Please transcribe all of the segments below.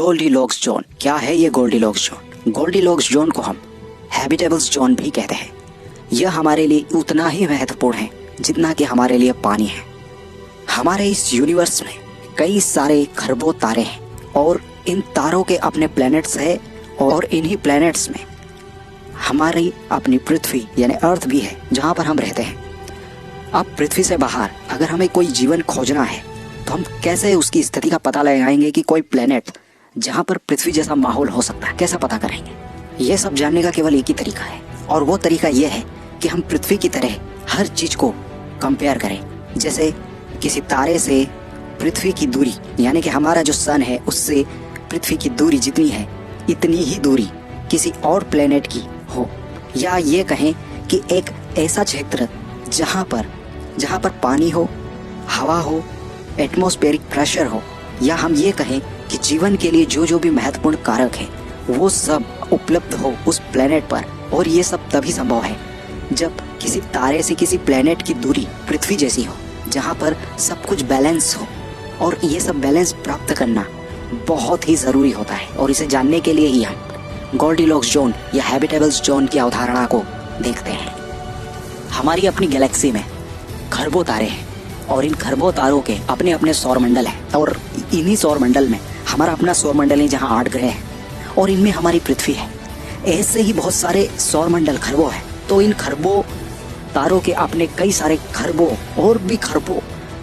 Goldilocks zone. क्या है ये गोल्डीलॉक्स जोन? गोल्डीलॉक्स जोन को हम हैबिटेबल्स जोन भी कहते हैं। यह हमारे लिए उतना ही महत्वपूर्ण है जितना कि हमारे लिए पानी है। हमारे इस यूनिवर्स में कई सारे खरबों तारे हैं और इन तारों के अपने प्लैनेट्स हैं और इन्हीं प्लैनेट्स में हमारी अपनी पृथ्वी यानी अर्थ भी है जहाँ पर हम रहते हैं। अब पृथ्वी से बाहर अगर हमें कोई जीवन खोजना है तो हम कैसे उसकी स्थिति का पता लगाएंगे कि कोई प्लैनेट जहाँ पर पृथ्वी जैसा माहौल हो सकता है कैसा पता करेंगे? ये सब जानने का केवल एक ही तरीका है और वो तरीका ये है कि हम पृथ्वी की तरह हर चीज को कंपेयर करें। जैसे किसी तारे से पृथ्वी की दूरी यानी कि हमारा जो सन है उससे पृथ्वी की दूरी जितनी है इतनी ही दूरी किसी और प्लेनेट की हो, या ये कहें कि एक ऐसा क्षेत्र जहाँ पर पानी हो, हवा हो, एटमॉस्फेरिक प्रेशर हो, या हम ये कहें कि जीवन के लिए जो जो भी महत्वपूर्ण कारक है वो सब उपलब्ध हो उस प्लेनेट पर। और ये सब तभी संभव है जब किसी तारे से किसी प्लेनेट की दूरी पृथ्वी जैसी हो जहाँ पर सब कुछ बैलेंस हो। और ये सब बैलेंस प्राप्त करना बहुत ही ज़रूरी होता है और इसे जानने के लिए ही हम गोल्डीलॉक्स जोन या हैबिटेबल्स जोन की अवधारणा को देखते हैं। हमारी अपनी गैलेक्सी में खरबों तारे हैं और इन खरबों तारों के अपने अपने सौरमंडल हैं और इन्हीं सौरमंडल में हमारा अपना सौरमंडल है जहाँ 8 ग्रह हैं और इनमें हमारी पृथ्वी है। ऐसे ही बहुत सारे सौरमंडल खरबों हैं। तो इन खरबों तारों के अपने कई सारे खरबों और भी खरबों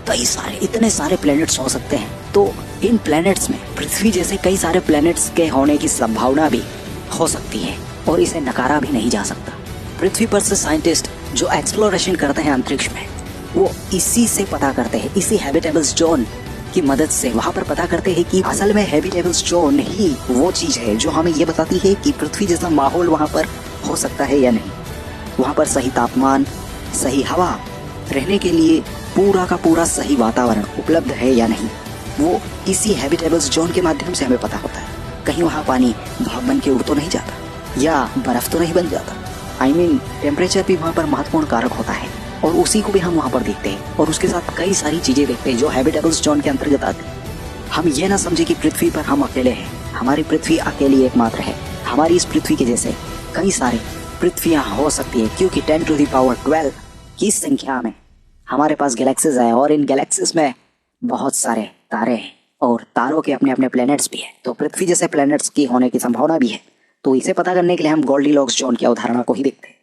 कई सारे इतने सारे प्लैनेट्स हो सकते हैं। तो इन प्लैनेट्स में पृथ्वी जैसे कई सारे प्लैनेट्स के होने की संभावना भी हो सकती है और इसे नकारा भी नहीं जा सकता। पृथ्वी पर से साइंटिस्ट जो एक्सप्लोरेशन करते हैं अंतरिक्ष में वो इसी से पता करते हैं, इसी हैबिटेबल्स जोन की मदद से वहाँ पर पता करते हैं कि असल में हैबिटेबल्स जोन ही वो चीज़ है जो हमें ये बताती है कि पृथ्वी जैसा माहौल वहाँ पर हो सकता है या नहीं, वहाँ पर सही तापमान, सही हवा, रहने के लिए पूरा का पूरा सही वातावरण उपलब्ध है या नहीं। वो इसी हैबिटेबल्स जोन के माध्यम से हमें पता होता है। कहीं वहाँ पानी भाप बन के उड़ तो नहीं जाता या बर्फ तो नहीं बन जाता। टेम्परेचर भी वहाँ पर महत्वपूर्ण कारक होता है और उसी को भी हम वहाँ पर देखते हैं और उसके साथ कई सारी चीज़ें देखते हैं जो हैबिटेबल्स जोन के अंतर्गत आती हैं। हम ये ना समझे कि पृथ्वी पर हम अकेले हैं, हमारी पृथ्वी अकेली एकमात्र है। हमारी इस पृथ्वी के जैसे कई सारे पृथ्वियाँ हो सकती है क्योंकि 10⁻12 की संख्या में हमारे पास गैलेक्सीज है और इन गैलेक्सीज में बहुत सारे तारे हैं और तारों के अपने अपने प्लैनेट्स भी हैं। तो पृथ्वी जैसे प्लैनेट्स की होने की संभावना भी है। तो इसे पता करने के लिए हम गोल्डीलॉक्स जोन की अवधारणा को ही देखते हैं।